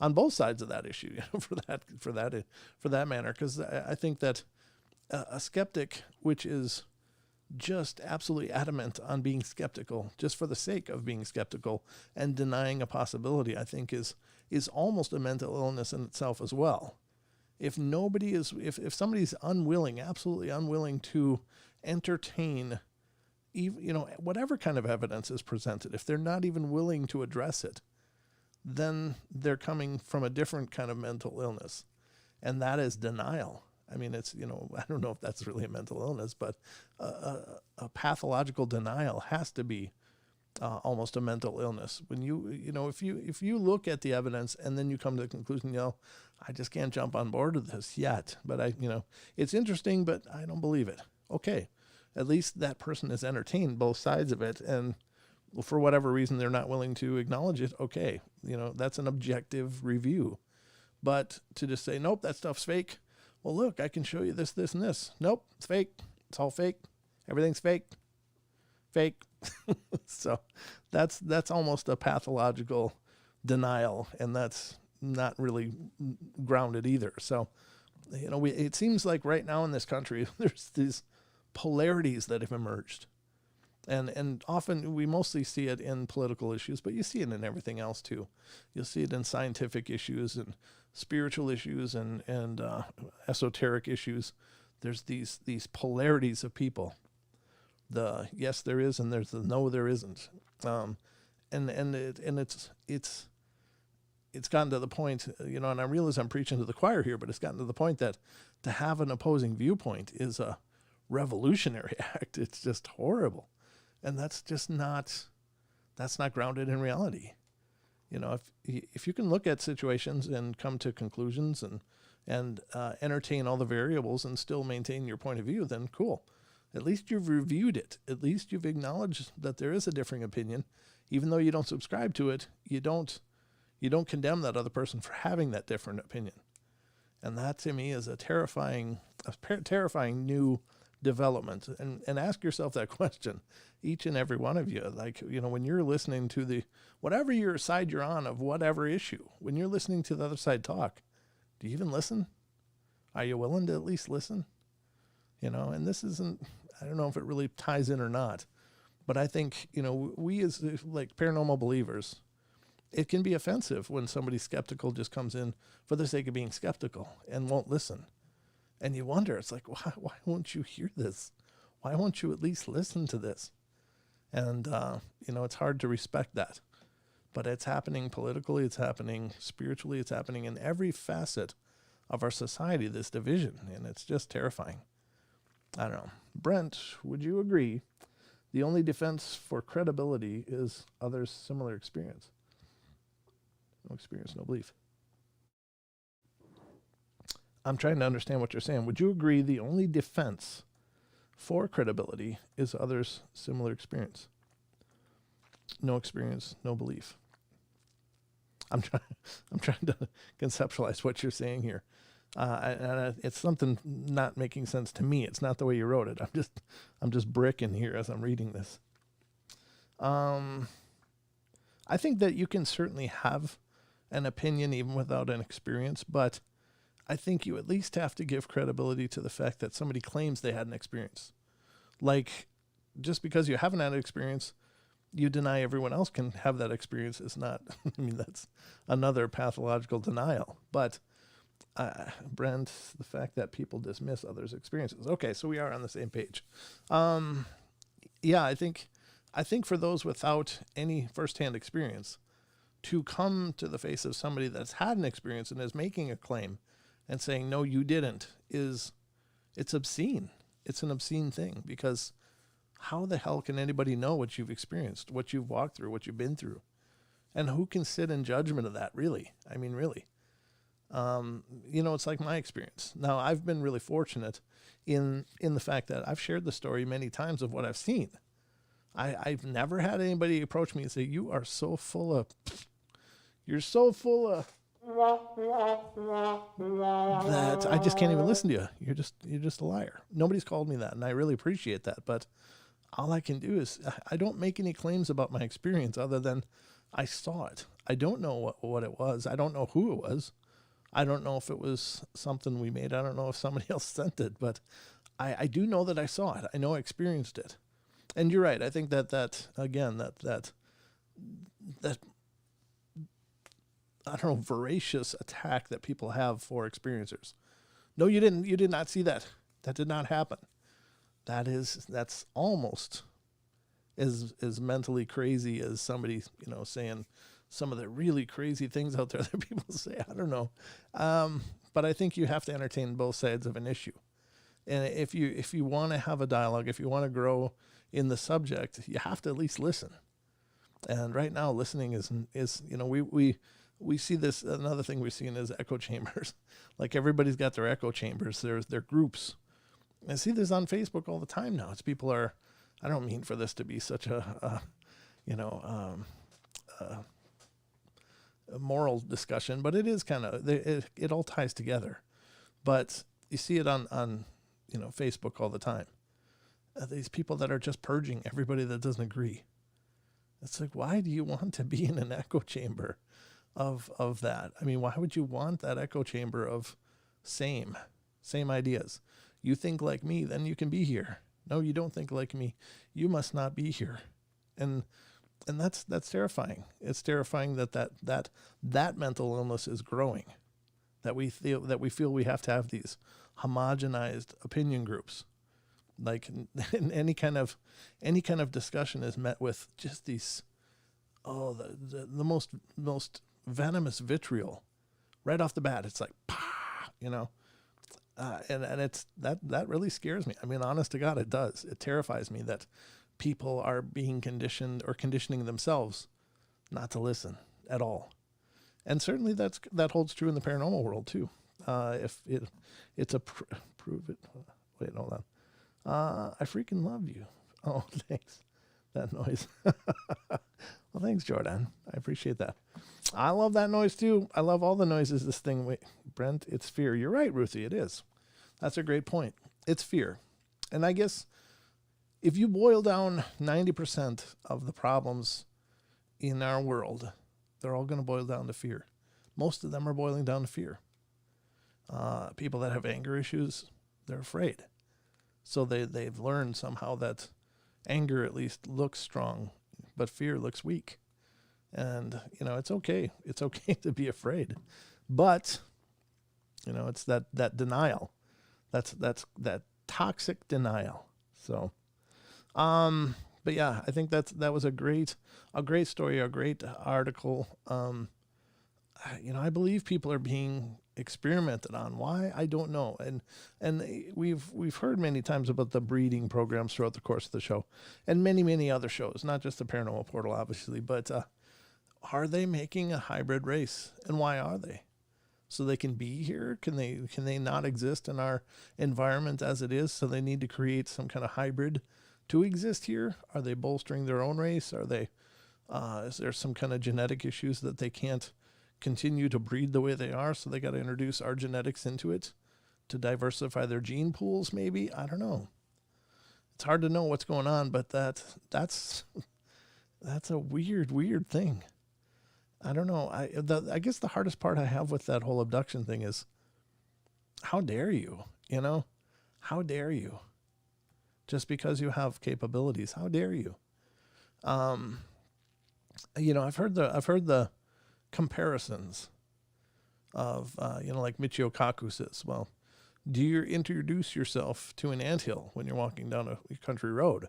Speaker 1: on both sides of that issue, for that matter. Because I think that a skeptic, which is just absolutely adamant on being skeptical, just for the sake of being skeptical and denying a possibility, I think is almost a mental illness in itself as well. if nobody is, if somebody's unwilling, absolutely unwilling to entertain, even, whatever kind of evidence is presented, if they're not even willing to address it, then they're coming from a different kind of mental illness. And that is denial. I mean, it's, I don't know if that's really a mental illness, but a pathological denial has to be almost a mental illness. When if you look at the evidence and then you come to the conclusion, I just can't jump on board with this yet, but it's interesting, but I don't believe it. Okay. At least that person has entertained both sides of it. And for whatever reason, they're not willing to acknowledge it. Okay. That's an objective review. But to just say, nope, that stuff's fake. Well, look, I can show you this, this, and this. Nope, it's fake. It's all fake. Everything's fake. Fake. So that's almost a pathological denial, and that's not really grounded either. So, it seems like right now in this country, there's these polarities that have emerged. And often we mostly see it in political issues, but you see it in everything else too. You'll see it in scientific issues and spiritual issues and esoteric issues. There's these polarities of people. The yes there is, and there's the no there isn't. And it's gotten to the point, and I realize I'm preaching to the choir here, but it's gotten to the point that to have an opposing viewpoint is a revolutionary act. It's just horrible. And that's not grounded in reality. If you can look at situations and come to conclusions and entertain all the variables and still maintain your point of view, then cool. At least you've reviewed it. At least you've acknowledged that there is a differing opinion. Even though you don't subscribe to it, you don't condemn that other person for having that different opinion. And that to me is a terrifying new development. And ask yourself that question, each and every one of you. Like, when you're listening to whatever your side you're on of whatever issue, when you're listening to the other side talk, do you even listen? Are you willing to at least listen? And this isn't, I don't know if it really ties in or not, but I think, we as like paranormal believers, it can be offensive when somebody skeptical just comes in for the sake of being skeptical and won't listen. And you wonder, it's like, why won't you hear this? Why won't you at least listen to this? And, it's hard to respect that. But it's happening politically, it's happening spiritually, it's happening in every facet of our society, this division. And it's just terrifying. I don't know. Brent, would you agree the only defense for credibility is others' similar experience? No experience, no belief. I'm trying to understand what you're saying. Would you agree the only defense for credibility is others' similar experience? No experience, no belief. I'm trying to conceptualize what you're saying here. It's something not making sense to me. It's not the way you wrote it. I'm just bricking here as I'm reading this. I think that you can certainly have an opinion even without an experience, but I think you at least have to give credibility to the fact that somebody claims they had an experience. Like, just because you haven't had an experience, you deny everyone else can have that experience is not, that's another pathological denial. But Brent, the fact that people dismiss others' experiences. Okay, so we are on the same page. I think for those without any firsthand experience, to come to the face of somebody that's had an experience and is making a claim and saying, no, you didn't, it's obscene. It's an obscene thing, because how the hell can anybody know what you've experienced, what you've walked through, what you've been through? And who can sit in judgment of that, really? I mean, really. It's like my experience. Now, I've been really fortunate in the fact that I've shared the story many times of what I've seen. I've never had anybody approach me and say, you're so full of that I just can't even listen to you. You're just a liar. Nobody's called me that, and I really appreciate that. But all I can do is I don't make any claims about my experience other than I saw it. I don't know what it was. I don't know who it was. I don't know if it was something we made. I don't know if somebody else sent it, but I do know that I saw it. I know I experienced it. And you're right. I think that I don't know, voracious attack that people have for experiencers. No, you didn't. You did not see that. That did not happen. That's almost as mentally crazy as somebody, saying some of the really crazy things out there that people say. I don't know. But I think you have to entertain both sides of an issue. And if you want to have a dialogue, if you want to grow in the subject, you have to at least listen. And right now, listening is we see this. Another thing we're seeing is echo chambers. Like everybody's got their echo chambers. There's their groups. I see this on Facebook all the time now. It's people are. I don't mean for this to be such a moral discussion, but it is kind of it all ties together. But you see it on Facebook all the time. These people that are just purging everybody that doesn't agree. It's like, why do you want to be in an echo chamber of that? I mean, why would you want that echo chamber of same ideas? You think like me, then you can be here. No, you don't think like me. You must not be here. And that's terrifying. It's terrifying that mental illness is growing. That we feel we have to have these homogenized opinion groups. Like any kind of discussion is met with just these the most venomous vitriol right off the bat. It's like and it's that really scares me. I mean, honest to God, it does. It terrifies me that people are being conditioned or conditioning themselves not to listen at all. And certainly that holds true in the paranormal world too. If it's a prove it. Wait, hold on. I freaking love you. Oh, thanks. That noise. Well, thanks, Jordan. I appreciate that. I love that noise too. I love all the noises. This thing, wait, Brent, it's fear. You're right, Ruthie. It is. That's a great point. It's fear. And I guess if you boil down 90% of the problems in our world, they're all going to boil down to fear. Most of them are boiling down to fear. People that have anger issues, they're afraid. So they've learned somehow that anger at least looks strong, but fear looks weak. And, it's okay. It's okay to be afraid. But, it's that denial. That's that toxic denial. So, but yeah, I think that was a great story, a great article. I believe people are being experimented on. Why? I don't know. And we've heard many times about the breeding programs throughout the course of the show, and many other shows, not just the Paranormal Portal, obviously. But are they making a hybrid race, and why are they? So they can be here? Can they not exist in our environment as it is? So they need to create some kind of hybrid to exist here? Are they bolstering their own race? Are they? Is there some kind of genetic issues that they can't continue to breed the way they are, so they got to introduce our genetics into it to diversify their gene pools? Maybe, I don't know. It's hard to know what's going on, but that's a weird thing. I don't know. I guess the hardest part I have with that whole abduction thing is, how dare you? How dare you? Just because you have capabilities, how dare you? I've heard the comparisons of, like Michio Kaku says, well, do you introduce yourself to an anthill when you're walking down a country road?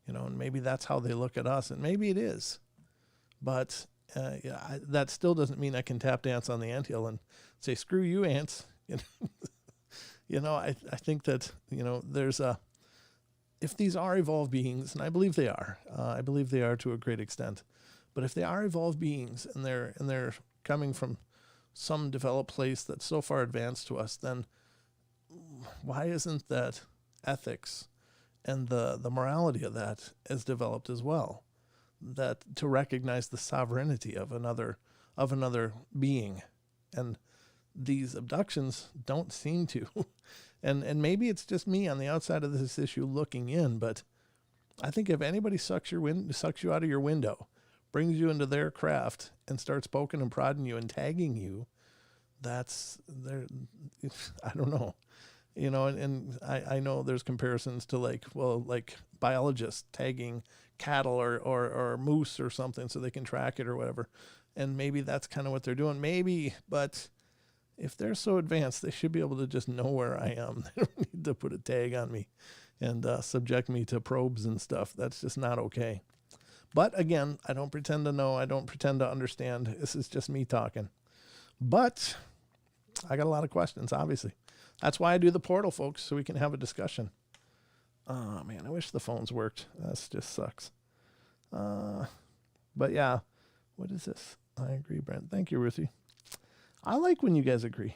Speaker 1: And maybe that's how they look at us, and maybe it is. But that still doesn't mean I can tap dance on the anthill and say, screw you, ants. I think that, there's if these are evolved beings, and I believe they are to a great extent, but if they are evolved beings and they're coming from some developed place that's so far advanced to us, then why isn't that ethics and the morality of that as developed as well? That to recognize the sovereignty of another being, and these abductions don't seem to. And maybe it's just me on the outside of this issue looking in, but I think if anybody sucks you out of your window, brings you into their craft, and starts poking and prodding you and tagging you, that's there. I don't know, and I know there's comparisons to like biologists tagging cattle or moose or something so they can track it or whatever, and maybe that's kind of what they're doing, maybe, but if they're so advanced, they should be able to just know where I am. They don't need to put a tag on me and subject me to probes and stuff. That's just not okay. But again, I don't pretend to know. I don't pretend to understand. This is just me talking. But I got a lot of questions, obviously. That's why I do the portal, folks, so we can have a discussion. Oh, man, I wish the phones worked. That just sucks. But yeah, what is this? I agree, Brent. Thank you, Ruthie. I like when you guys agree.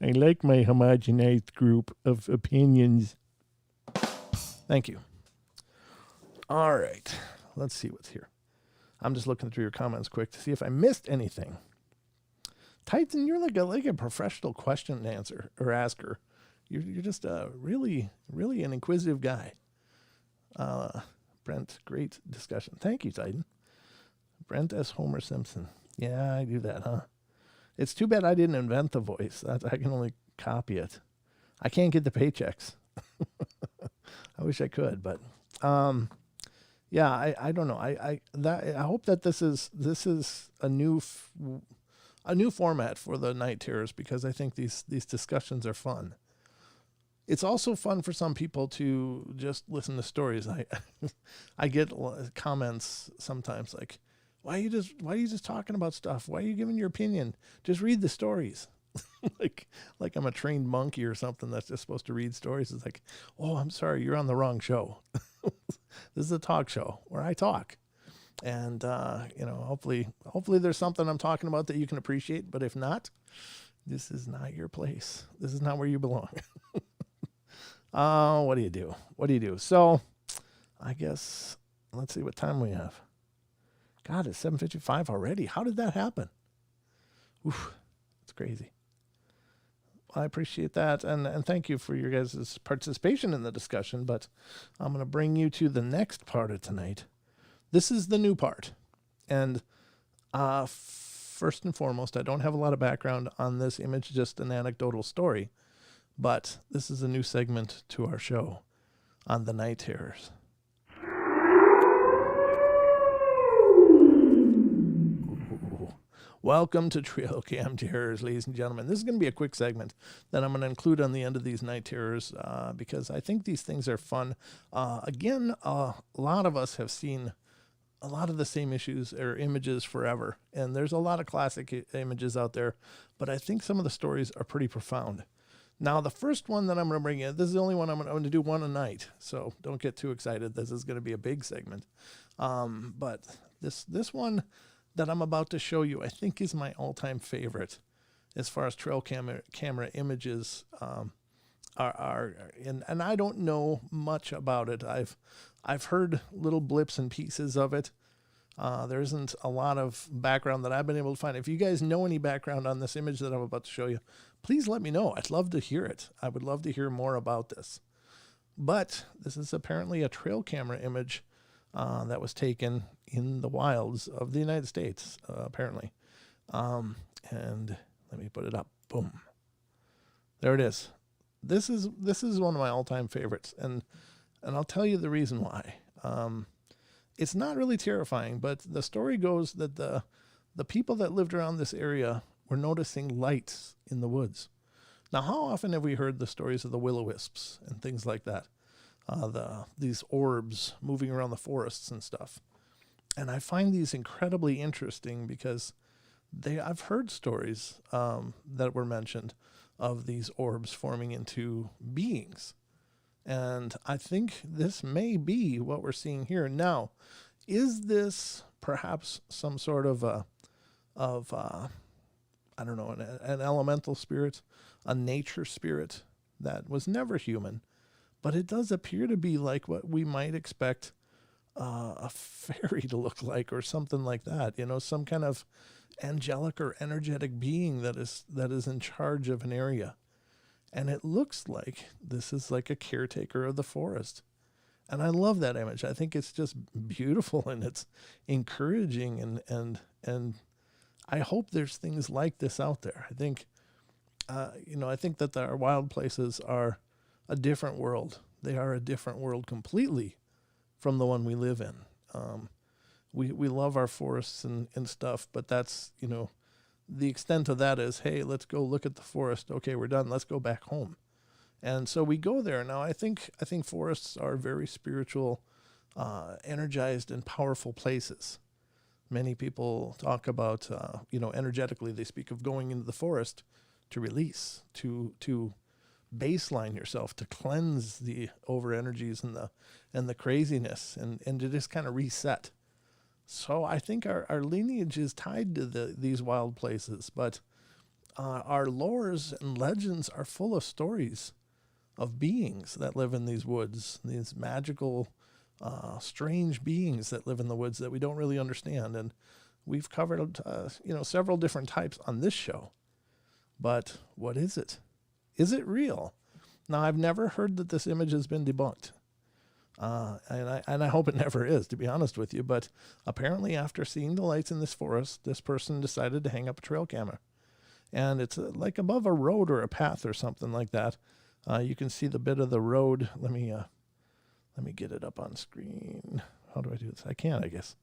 Speaker 1: I like my homogenized group of opinions. Thank you. All right. Let's see what's here. I'm just looking through your comments quick to see if I missed anything. Titan, you're like a professional question and answer or asker. You're just a really an inquisitive guy. Brent, great discussion. Thank you, Titan. Brent S. Homer Simpson. Yeah, I do that, huh? It's too bad I didn't invent the voice. I can only copy it. I can't get the paychecks. I wish I could, but yeah, I don't know. I hope that this is a new format for the Night Terrors, because I think these discussions are fun. It's also fun for some people to just listen to stories. I get comments sometimes like, why are you just talking about stuff? Why are you giving your opinion? Just read the stories. like I'm a trained monkey or something that's just supposed to read stories. It's like, oh, I'm sorry, you're on the wrong show. This is a talk show where I talk. And hopefully there's something I'm talking about that you can appreciate, but if not, this is not your place. This is not where you belong. What do you do? So I guess let's see what time we have. God, it's 7:55 already. How did that happen? Oof, it's crazy. I appreciate that, and thank you for your guys' participation in the discussion, but I'm going to bring you to the next part of tonight. This is the new part, and first and foremost, I don't have a lot of background on this image, just an anecdotal story, but this is a new segment to our show on the Night Terrors. Welcome to Trail Cam Terrors, ladies and gentlemen. This is going to be a quick segment that I'm going to include on the end of these Night Terrors because I think these things are fun. Again, a lot of us have seen a lot of the same issues or images forever, and there's a lot of classic images out there, but I think some of the stories are pretty profound. Now, the first one that I'm going to bring in, this is the only one I'm going to do one a night, so don't get too excited. This is going to be a big segment. But this one that I'm about to show you, I think is my all-time favorite as far as trail camera images are. And I don't know much about it. I've heard little blips and pieces of it. There isn't a lot of background that I've been able to find. If you guys know any background on this image that I'm about to show you, please let me know. I'd love to hear it. I would love to hear more about this. But this is apparently a trail camera image that was taken in the wilds of the United States, apparently. And let me put it up. Boom. There it is. This is one of my all-time favorites, and I'll tell you the reason why. It's not really terrifying, but the story goes that the people that lived around this area were noticing lights in the woods. Now, how often have we heard the stories of the will-o-wisps and things like that? These orbs moving around the forests and stuff. And I find these incredibly interesting because I've heard stories that were mentioned of these orbs forming into beings. And I think this may be what we're seeing here. Now, is this perhaps some sort of I don't know, an elemental spirit, a nature spirit that was never human, but it does appear to be like what we might expect a fairy to look like, or something like that, some kind of angelic or energetic being that is in charge of an area. And it looks like this is like a caretaker of the forest. And I love that image. I think it's just beautiful, and it's encouraging, and I hope there's things like this out there. I think, I think that our wild places are a different world. They are a different world completely from the one we live in. We love our forests and stuff, but that's, the extent of that is, hey, let's go look at the forest. Okay, we're done. Let's go back home. And so we go there. Now, I think forests are very spiritual, energized and powerful places. Many people talk about, energetically, they speak of going into the forest to release, to baseline yourself, to cleanse the over energies and the craziness, and to just kind of reset. So I think our lineage is tied to these wild places, but our lores and legends are full of stories of beings that live in these woods, these magical, strange beings that live in the woods that we don't really understand. And we've covered, several different types on this show. But what is it? Is it real? Now, I've never heard that this image has been debunked. And I hope it never is, to be honest with you. But apparently, after seeing the lights in this forest, this person decided to hang up a trail camera. And it's like above a road or a path or something like that. You can see the bit of the road. Let me get it up on screen. How do I do this? I can't, I guess.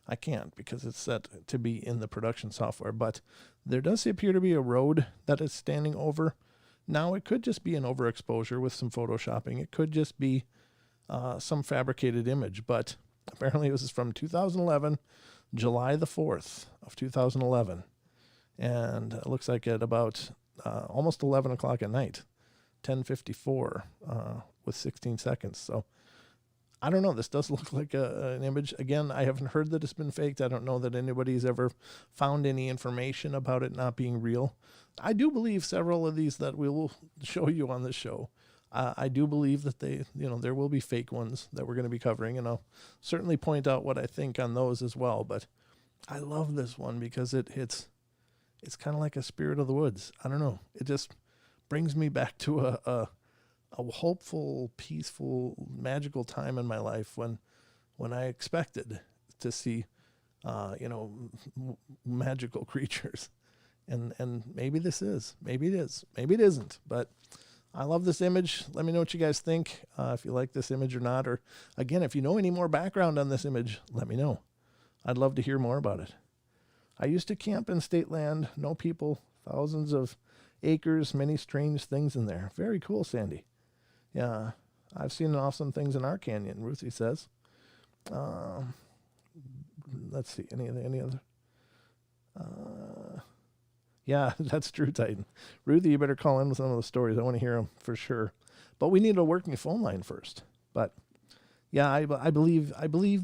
Speaker 1: I can't because it's set to be in the production software. But there does appear to be a road that is standing over. Now, it could just be an overexposure with some photoshopping. It could just be some fabricated image, but apparently it was from 2011, July the 4th of 2011. And it looks like at about almost 11 o'clock at night, 10:54 with 16 seconds. So I don't know. This does look like an image. Again, I haven't heard that it's been faked. I don't know that anybody's ever found any information about it not being real. I do believe several of these that we will show you on this show. I do believe that there will be fake ones that we're going to be covering, and I'll certainly point out what I think on those as well. But I love this one because it's kind of like a spirit of the woods. I don't know. It just brings me back to a hopeful, peaceful, magical time in my life when I expected to see, magical creatures. And maybe this is, maybe it is, maybe it isn't, but I love this image. Let me know what you guys think, if you like this image or not. Or, again, if you know any more background on this image, let me know. I'd love to hear more about it. I used to camp in state land, no people, thousands of acres, many strange things in there. Very cool, Sandy. Yeah, I've seen awesome things in our canyon, Ruthie says. Let's see, any other? Yeah, that's true, Titan. Ruthie, you better call in with some of the stories. I want to hear them for sure. But we need a working phone line first. But yeah, I believe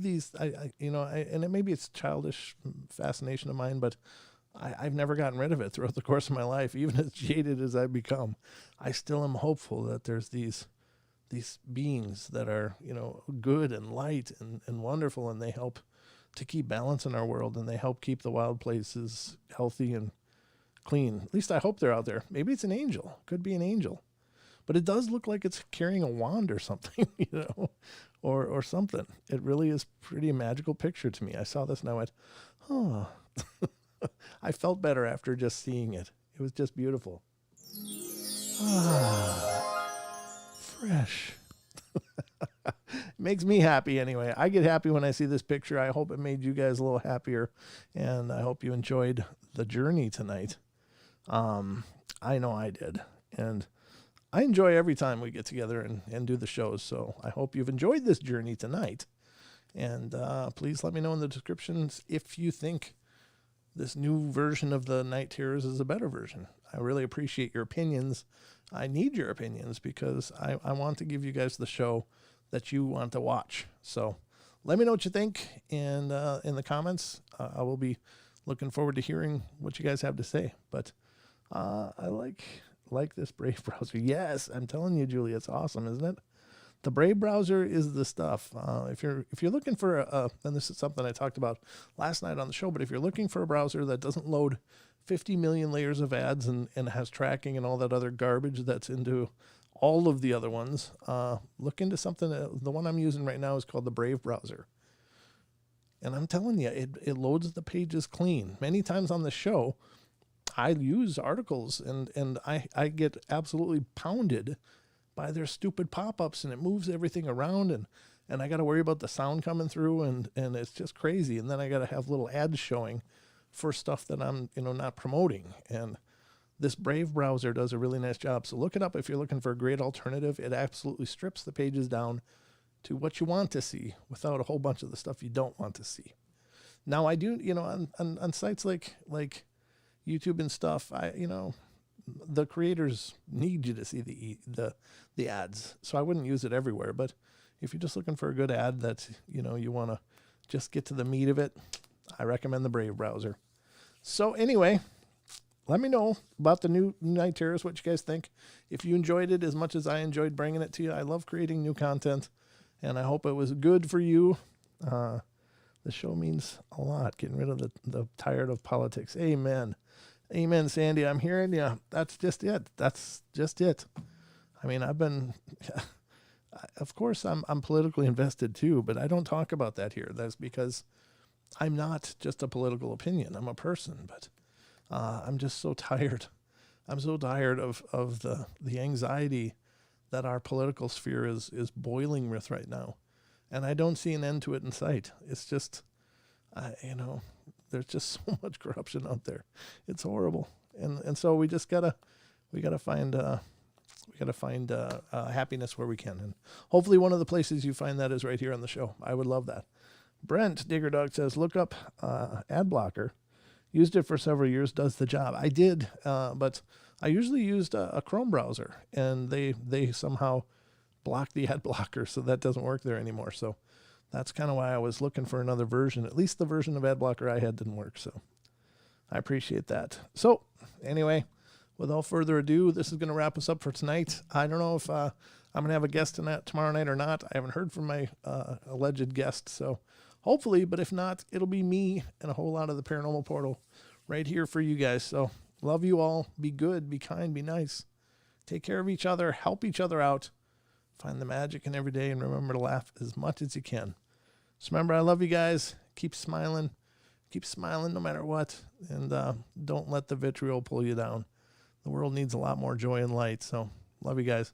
Speaker 1: these. And maybe it's childish fascination of mine, but I've never gotten rid of it throughout the course of my life. Even as jaded as I've become, I still am hopeful that there's these beings that are good and light and wonderful, and they help to keep balance in our world, and they help keep the wild places healthy and clean. At least I hope they're out there. Maybe it's an angel. Could be an angel. But it does look like it's carrying a wand or something, or something. It really is pretty magical picture to me. I saw this and I went, oh. I felt better after just seeing it. It was just beautiful. Fresh. Makes me happy anyway. I get happy when I see this picture. I hope it made you guys a little happier, and I hope you enjoyed the journey tonight. I know I did, and I enjoy every time we get together and do the shows, so I hope you've enjoyed this journey tonight. And please let me know in the descriptions if you think this new version of the Night Terrors is a better version. I really appreciate your opinions. I need your opinions because I want to give you guys the show that you want to watch. So let me know what you think in the comments. I will be looking forward to hearing what you guys have to say. But I like this Brave browser. Yes, I'm telling you, Julie, it's awesome, isn't it? The Brave browser is the stuff. If you're looking for and this is something I talked about last night on the show, but if you're looking for a browser that doesn't load 50 million layers of ads and has tracking and all that other garbage that's into all of the other ones, look into something. The one I'm using right now is called the Brave browser. And I'm telling you, it loads the pages clean. Many times on the show, I use articles and I get absolutely pounded by their stupid pop-ups, and it moves everything around, and I got to worry about the sound coming through, and it's just crazy. And then I got to have little ads showing for stuff that I'm, not promoting. And this Brave browser does a really nice job. So look it up if you're looking for a great alternative. It absolutely strips the pages down to what you want to see without a whole bunch of the stuff you don't want to see. Now I do, on sites like YouTube and stuff, the creators need you to see the ads. So I wouldn't use it everywhere, but if you're just looking for a good ad that, you want to just get to the meat of it, I recommend the Brave browser. So anyway, let me know about the new Night Terrors, what you guys think. If you enjoyed it as much as I enjoyed bringing it to you, I love creating new content, and I hope it was good for you. The show means a lot, getting rid of the tired of politics. Amen. Amen, Sandy. I'm hearing you. That's just it. That's just it. I mean, I've been, of course, I'm politically invested too, but I don't talk about that here. That's because I'm not just a political opinion. I'm a person, but I'm just so tired. I'm so tired of the anxiety that our political sphere is boiling with right now. And I don't see an end to it in sight. It's just, there's just so much corruption out there. It's horrible. And so we just gotta find happiness where we can. And hopefully one of the places you find that is right here on the show. I would love that. Brent Digger Dog says, look up ad blocker. Used it for several years, does the job. I did, but I usually used a Chrome browser, and they somehow blocked the ad blocker, so that doesn't work there anymore. So that's kind of why I was looking for another version. At least the version of ad blocker I had didn't work, so I appreciate that. So anyway, without further ado, this is going to wrap us up for tonight. I don't know if I'm going to have a guest tomorrow night or not. I haven't heard from my alleged guest, so hopefully, but if not, it'll be me and a whole lot of the Paranormal Portal right here for you guys. So love you all. Be good, be kind, be nice. Take care of each other, help each other out. Find the magic in every day, and remember to laugh as much as you can. So remember, I love you guys. Keep smiling no matter what, and don't let the vitriol pull you down. The world needs a lot more joy and light, so love you guys.